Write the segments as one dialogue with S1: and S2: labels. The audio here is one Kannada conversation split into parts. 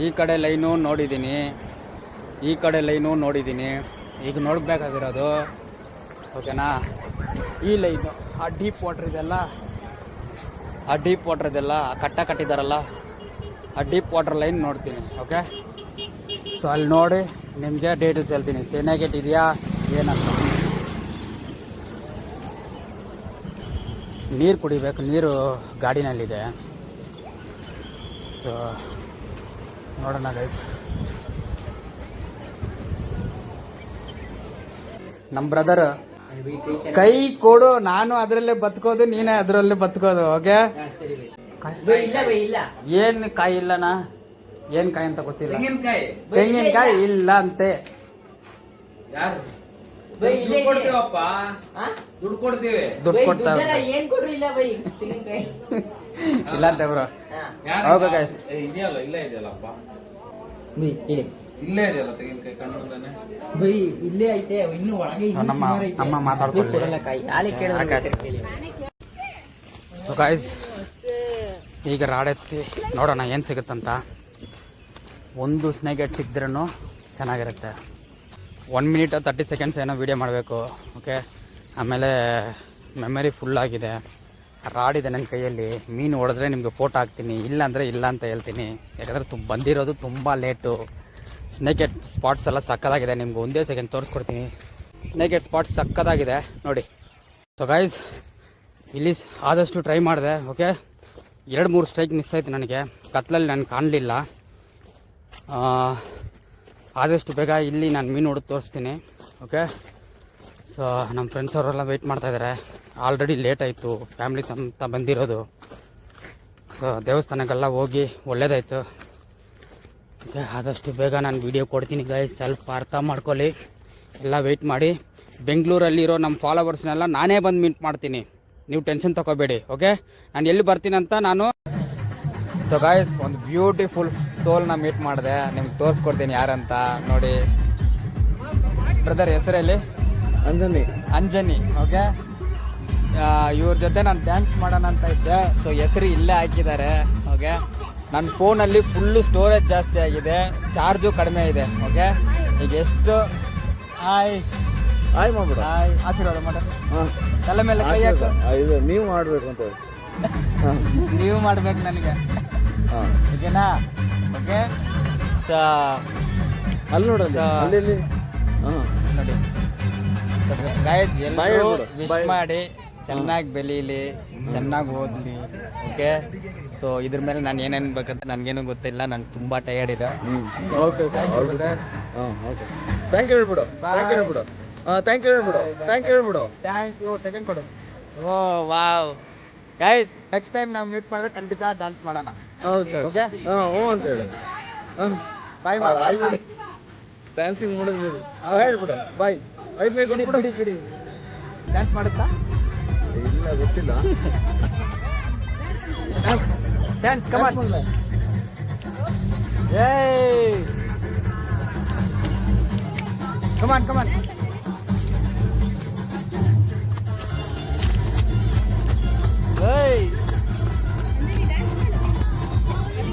S1: ಈ ಕಡೆ ಲೈನು ನೋಡಿದ್ದೀನಿ, ಈ ಕಡೆ ಲೈನು ನೋಡಿದ್ದೀನಿ. ಈಗ ನೋಡಬೇಕಾಗಿರೋದು ಓಕೆನಾ, ಈ ಲೈನು ಆ ಡೀಪ್ ವಾಟ್ರ್ ಇದೆಲ್ಲ, ಆ ಡೀಪ್ ವಾಟ್ರ್ ಇದೆಲ್ಲ ಕಟ್ಟಿದಾರಲ್ಲ, ಆ ಡೀಪ್ ವಾಟರ್ ಲೈನ್ ನೋಡ್ತೀನಿ. ಓಕೆ, ಸೊ ಅಲ್ಲಿ ನೋಡಿ ನಿಮಗೆ ಡೀಟೇಲ್ಸ್ ಹೇಳ್ತೀನಿ, ಚೆನ್ನಾಗೇಟ್ ಇದೆಯಾ ಏನಂತ. ನೀರು ಕುಡಿಬೇಕು, ನೀರು ಗಾಡಿನಲ್ಲಿದೆ. ಸೊ ನೋಡೋಣ ಗೈಸ್. ನಮ್ಮ ಬ್ರದರ್ ಕೈ ಕೊಡು, ನಾನು ಅದರಲ್ಲೇ ಬದುಕೋದು, ನೀನೇ ಅದರಲ್ಲೇ ಬದುಕೋದು. ಓಕೆ, ಏನ್ ಕಾಯಿ ಇಲ್ಲನಾ? ಏನ್ ಕಾಯಿ ಅಂತ ಗೊತ್ತಿಲ್ಲ. ತೆಂಗಿನಕಾಯಿ ಇಲ್ಲ ಅಂತೆ. ದುಡ್ಡು ಕೊಡ್ತಾರೆ ಇಲ್ಲ ಅಂತೆ ಬ್ರೋ. ಓಕೆ ಗೈಸ್,
S2: ಇಲ್ಲೇ ಐತೆ, ಇನ್ನು ಒಳಗೆ
S1: ನಮ್ಮ ಮಾತಾಡ್ಕೊಳ್ಳಿ. ಸೊ ಗೈಸ್, ಈಗ ರಾಡೆತ್ತಿ ನೋಡೋಣ ಏನು ಸಿಗುತ್ತಂತ. ಒಂದು ಸ್ನೇಕ್ ಸಿಕ್ಕಿದ್ರೂ ಚೆನ್ನಾಗಿರುತ್ತೆ. 1 minute 30 seconds ಏನೋ ವೀಡಿಯೋ ಮಾಡಬೇಕು. ಓಕೆ, ಆಮೇಲೆ ಮೆಮರಿ ಫುಲ್ಲಾಗಿದೆ. ರಾಡಿದೆ ನನ್ನ ಕೈಯಲ್ಲಿ. ಮೀನು ಹೊಡೆದ್ರೆ ನಿಮಗೆ ಫೋಟೋ ಹಾಕ್ತೀನಿ, ಇಲ್ಲ ಅಂದರೆ ಇಲ್ಲ ಅಂತ ಹೇಳ್ತೀನಿ. ಯಾಕಂದರೆ ಬಂದಿರೋದು ತುಂಬ ಲೇಟು. ಸ್ನೇಕ್ ಹೆಡ್ ಸ್ಪಾಟ್ಸ್ ಎಲ್ಲ ಸಕ್ಕದಾಗಿದೆ. ನಿಮ್ಗೆ ಒಂದೇ ಸೆಕೆಂಡ್ ತೋರಿಸ್ಕೊಡ್ತೀನಿ. ಸ್ನೇಕ್ ಹೆಡ್ ಸ್ಪಾಟ್ಸ್ ಸಕ್ಕದಾಗಿದೆ ನೋಡಿ. ಸೊ ಗೈಸ್, ಇಲ್ಲಿ ಆದಷ್ಟು ಟ್ರೈ ಮಾಡಿದೆ. ಓಕೆ, 2-3 ಸ್ಟ್ರೈಕ್ ಮಿಸ್ ಆಯಿತು ನನಗೆ. ಕತ್ಲಲ್ಲಿ ನಾನು ಕಾಣಲಿಲ್ಲ. ಆದಷ್ಟು ಬೇಗ ಇಲ್ಲಿ ನಾನು ಮೀನು ಹೊಡೆದು ತೋರಿಸ್ತೀನಿ. ಓಕೆ, ಸೊ ನಮ್ಮ ಫ್ರೆಂಡ್ಸ್ ಅವರೆಲ್ಲ ವೆಯ್ಟ್ ಮಾಡ್ತಾಯಿದ್ದಾರೆ. ಆಲ್ರೆಡಿ ಲೇಟ್ ಆಯಿತು, ಫ್ಯಾಮ್ಲಿ ಅಂತ ಬಂದಿರೋದು. ಸೊ ದೇವಸ್ಥಾನಕ್ಕೆಲ್ಲ ಹೋಗಿ ಒಳ್ಳೇದಾಯಿತು. ಓಕೆ, ಆದಷ್ಟು ಬೇಗ ನಾನು ವೀಡಿಯೋ ಕೊಡ್ತೀನಿ ಗೈಸ್, ಸ್ವಲ್ಪ ಅರ್ಥ ಮಾಡ್ಕೊಳ್ಳಿ. ಎಲ್ಲ ವೆಯ್ಟ್ ಮಾಡಿ. ಬೆಂಗಳೂರಲ್ಲಿರೋ ನಮ್ಮ ಫಾಲೋವರ್ಸ್ನೆಲ್ಲ ನಾನೇ ಬಂದು ಮೀಟ್ ಮಾಡ್ತೀನಿ, ನೀವು ಟೆನ್ಷನ್ ತೊಗೋಬೇಡಿ. ಓಕೆ, ನಾನು ಎಲ್ಲಿ ಬರ್ತೀನಂತ ನಾನು. ಸೊ ಗಾಯ್ಸ್, ಒಂದು ಬ್ಯೂಟಿಫುಲ್ ಸೋಲ್ನ ಮೀಟ್ ಮಾಡಿದೆ. ನಿಮ್ಗೆ ತೋರಿಸ್ಕೊಡ್ತೀನಿ ಯಾರಂತ ನೋಡಿ. ಬ್ರದರ್ ಹೆಸರಲ್ಲಿ ಅಂಜನಿ. ಓಕೆ, ಇವ್ರ ಜೊತೆ ನಾನು ಡ್ಯಾನ್ಸ್ ಮಾಡೋಣ ಅಂತ ಇದ್ದೆ. ಸೊ ಹೆಸರು ಇಲ್ಲೇ ಹಾಕಿದ್ದಾರೆ. ಓಕೆ, ನನ್ನ ಫೋನಲ್ಲಿ ಫುಲ್ಲು ಸ್ಟೋರೇಜ್ ಜಾಸ್ತಿ ಆಗಿದೆ, ಚಾರ್ಜು ಕಡಿಮೆ ಇದೆ. ಓಕೆ, ಈಗ ಎಷ್ಟು
S2: ಹಾಯ್ ಮಾಡ್ಬಿಡ,
S1: ಆಶೀರ್ವಾದ ಮಾಡ, ತಲೆ ಮೇಲೆ ಕೈ ಹಾಕು.
S2: ನೀವು ಮಾಡಬೇಕು ಅಂತ
S1: ನೀವು ಮಾಡ್ಬೇಕು ನನಗೆ, ಓಕೆನಾ? ಓಕೆ, ಸೊ
S2: ಅಲ್ಲಿ ನೋಡ, ಅಲ್ಲಿ
S1: ನೋಡಿ. ಸೊ ಗಾಯ್ಸ್, ಎಲ್ಲರೂ ವಿಶ್ ಮಾಡಿ ಚೆನ್ನಾಗಿ ಬೆಳೀಲಿ, ಚೆನ್ನಾಗಿ ಓದಲಿ. ಓಕೆ, ಸೊ ಇದ್ರ ಮೇಲೆ ನಾನು ಏನೇನು ಬೇಕಂತ ನನಗೇನು ಗೊತ್ತಿಲ್ಲ, ನನಗೆ ತುಂಬ ಟಯರ್ಡ್ ಇದೆ.
S2: ಓಕೆ, ಥ್ಯಾಂಕ್ ಯು ಹೇಳ್ಬಿಡು. ಥ್ಯಾಂಕ್ ಯು ಹೇಳ್ಬಿಡು. ಥ್ಯಾಂಕ್ ಯು ಹೇಳ್ಬಿಡು.
S1: Thank you. ಸೆಕೆಂಡ್ ಕೊಡು. Oh wow guys, next time ನಾವು ಮೀಟ್ ಮಾಡಿದ್ರೆ ಖಂಡಿತ ಡ್ಯಾನ್ಸ್ ಮಾಡೋಣ.
S2: ಓಕೆ, ಹ್ಞೂ ಅಂತ ಹೇಳಿ.
S1: ಬಾಯ್ ಮಾಡಿ.
S2: ಡ್ಯಾನ್ಸಿಂಗ್ ಮಾಡಿದ್ವಿ, ಹೇಳ್ಬಿಡು ಬಾಯ್. ವೈಫೈ ಕೊಡಿ.
S1: ಡ್ಯಾನ್ಸ್ ಮಾಡುತ್ತಾ?
S2: ಇಲ್ಲ, ಗೊತ್ತಿಲ್ಲ.
S1: ಡ್ಯಾನ್ಸ್ ಕಮಾನ್. ಏಯ್ ಕಮಾನ್. ಏಯ್,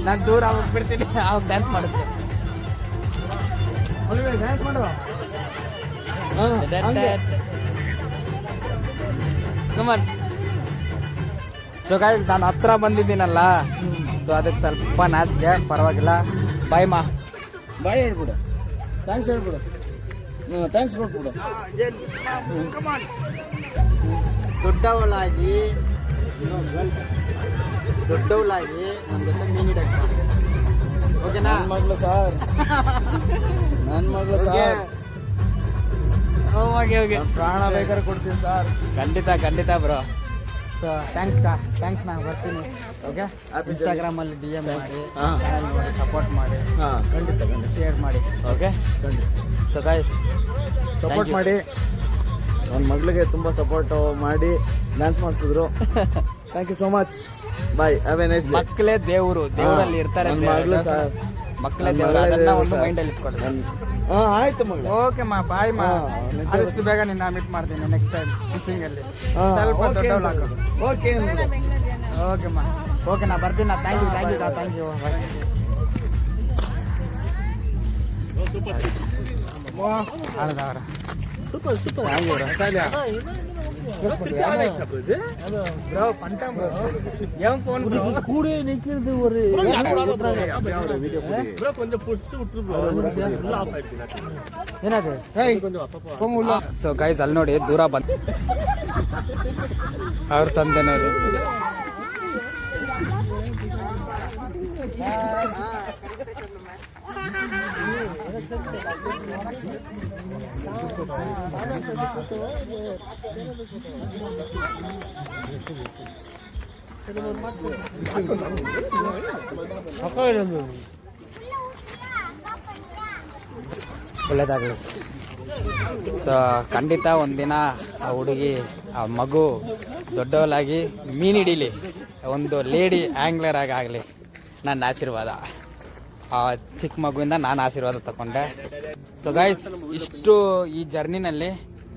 S1: ನಾನು ದೂರ ಹೋಗ್ಬಿಡ್ತೀನಿ, ಅವಾಗ ಡ್ಯಾನ್ಸ್ ಮಾಡುತ್ತೆ.
S2: ಡ್ಯಾನ್ಸ್ ಮಾಡು.
S1: ಕಮಾನ್. ಸೊ ಗಾಯ್ಸ್, ನಾನು ಹತ್ರ ಬಂದಿದ್ದೀನಲ್ಲ, ಸೊ ಅದಕ್ಕೆ ಸ್ವಲ್ಪ ನಾಚಿಕೆ, ಪರವಾಗಿಲ್ಲ. ಬಾಯ್ ಮಾ.
S2: ಬಾಯ್ ಹೇಳ್ಬಿಡು. ಥ್ಯಾಂಕ್ಸ್ ಹೇಳ್ಬಿಡು. ಥ್ಯಾಂಕ್ಸ್ ಕೊಟ್ಬಿಡು.
S1: ದೊಡ್ಡವಳಾಗಿ ನಮ್ಮ ಜೊತೆ ಮೀನಿಡಕ್ಕೆ. ಓಕೆನಾ?
S2: ನನ್ನ ಮಗಳು ಸಾರ್.
S1: ಓಕೆ,
S2: ಪ್ರಾಣ ಬೇಕಾದ್ರೆ ಕೊಡ್ತೀನಿ ಸರ್.
S1: ಖಂಡಿತ ಬ್ರೋ. ಸೊ ಥ್ಯಾಂಕ್ಸ್, ನಾನು ಬರ್ತೀನಿ. ಓಕೆ, ಇನ್ಸ್ಟಾಗ್ರಾಮಲ್ಲಿ DM ಮಾಡಿ, ಚಾನಲ್ ಮಾಡಿ, ಸಪೋರ್ಟ್ ಮಾಡಿ.
S2: ಖಂಡಿತ
S1: ಶೇರ್ ಮಾಡಿ. ಓಕೆ, ಸೊ ಗೈಸ್,
S2: ಸಪೋರ್ಟ್ ಮಾಡಿ. ನನ್ನ ಮಗಳಿಗೆ ತುಂಬ ಸಪೋರ್ಟ್ ಮಾಡಿ ಡ್ಯಾನ್ಸ್ ಮಾಡಿಸಿದ್ರು. Thank you so much. Bye, have a nice day.
S1: ಮಕ್ಕಳೇ ದೇವರಲ್ಲಿ ಇರ್ತಾರೆ.
S2: ಮಗಳು ಸರ್,
S1: ಮಕ್ಕಳೇ ದೇವರು, ಅದನ್ನ ಒಂದು ಮೈಂಡಲ್ಲಿ ಇಟ್ಕೊಳ್ಳಿ.
S2: ಆಯ್ತು ಮಗಳು.
S1: ಓಕೆ ಮಾ, ಬಾಯ್ ಮಾ. ಆದಷ್ಟು ಬೇಗ ನಿನ್ನ ಮೀಟ್ ಮಾಡ್ತೀನಿ ನೆಕ್ಸ್ಟ್ ಟೈಮ್ ಫಿಶಿಂಗ್ ಅಲ್ಲಿ. ಸ್ವಲ್ಪ ದೊಡ್ಡವಳಾಗು.
S2: ಓಕೆ
S1: ಮಾ. ಓಕೆ, ನಾ ಬರ್ತೀನಿ. Thank you. ಅರ್ಧವರ
S3: ಸೂಪರ್ ಸೂಪರ್ ಕೂಡಿ ನಿಕ್ಕಿರ್ದು
S1: ಸೊ ಗೈಸ್ ಅಲ್ಲಿ ನೋಡಿ ದೂರ ಬಂದ್ ಅವ್ರ ತಂದೆ ನೋಡಿ ಒಳ್ಳೇದಾಗಲಿ. ಸೊ ಖಂಡಿತ ಒಂದಿನ ಆ ಹುಡುಗಿ ಆ ಮಗು ದೊಡ್ಡವಳಾಗಿ ಮೀನು ಹಿಡೀಲಿ, ಒಂದು ಲೇಡಿ ಆ್ಯಂಗ್ಲರ್ ಆಗಿ ಆಗಲಿ ನನ್ನ ಆಶೀರ್ವಾದ. ಆ ಚಿಕ್ಕ ಮಗುವಿಂದ ನಾನು ಆಶೀರ್ವಾದ ತಗೊಂಡೆ. ಸೊ ಗೈಸ್ ಇಷ್ಟು ಈ ಜರ್ನಿನಲ್ಲಿ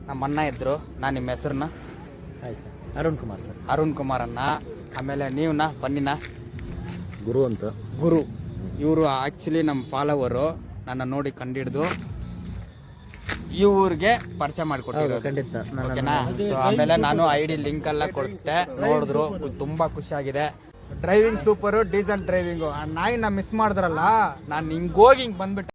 S1: ನಮ್ಮ ಅಣ್ಣ ಇದ್ದರು. ನಾನು ನಿಮ್ಮ ಹೆಸರನ್ನ
S3: ಅರುಣ್ ಕುಮಾರ್ ಸರ್.
S1: ಅರುಣ್ ಕುಮಾರ್ ಅಣ್ಣ. ಆಮೇಲೆ ನೀವನ್ನ ಬನ್ನಿನ
S2: ಗುರು ಅಂತ
S1: ಗುರು. ಇವರು ಆ್ಯಕ್ಚುಲಿ ನಮ್ಮ ಫಾಲೋವರು, ನನ್ನ ನೋಡಿ ಕಂಡಿಡ್ದು ಈ ಊರಿಗೆ ಪರಿಚಯ ಮಾಡಿಕೊಟ್ಟಿರೋದು.
S3: ಖಂಡಿತ
S1: ಓಕೆನಾ? ಸೊ ಆಮೇಲೆ ನಾನು ID ಲಿಂಕ್ ಎಲ್ಲ ಕೊಟ್ಟೆ, ನೋಡಿದ್ರು, ತುಂಬಾ ಖುಷಿಯಾಗಿದೆ. Driving super, decent driving. ಆ ನಾಯಿನ ಮಿಸ್ ಮಾಡಿದ್ರಲ್ಲ, ನಾನು ಹಿಂಗೋಗಿ ಹಿಂಗೆ ಬಂದ್ಬಿಟ್ಟೆ.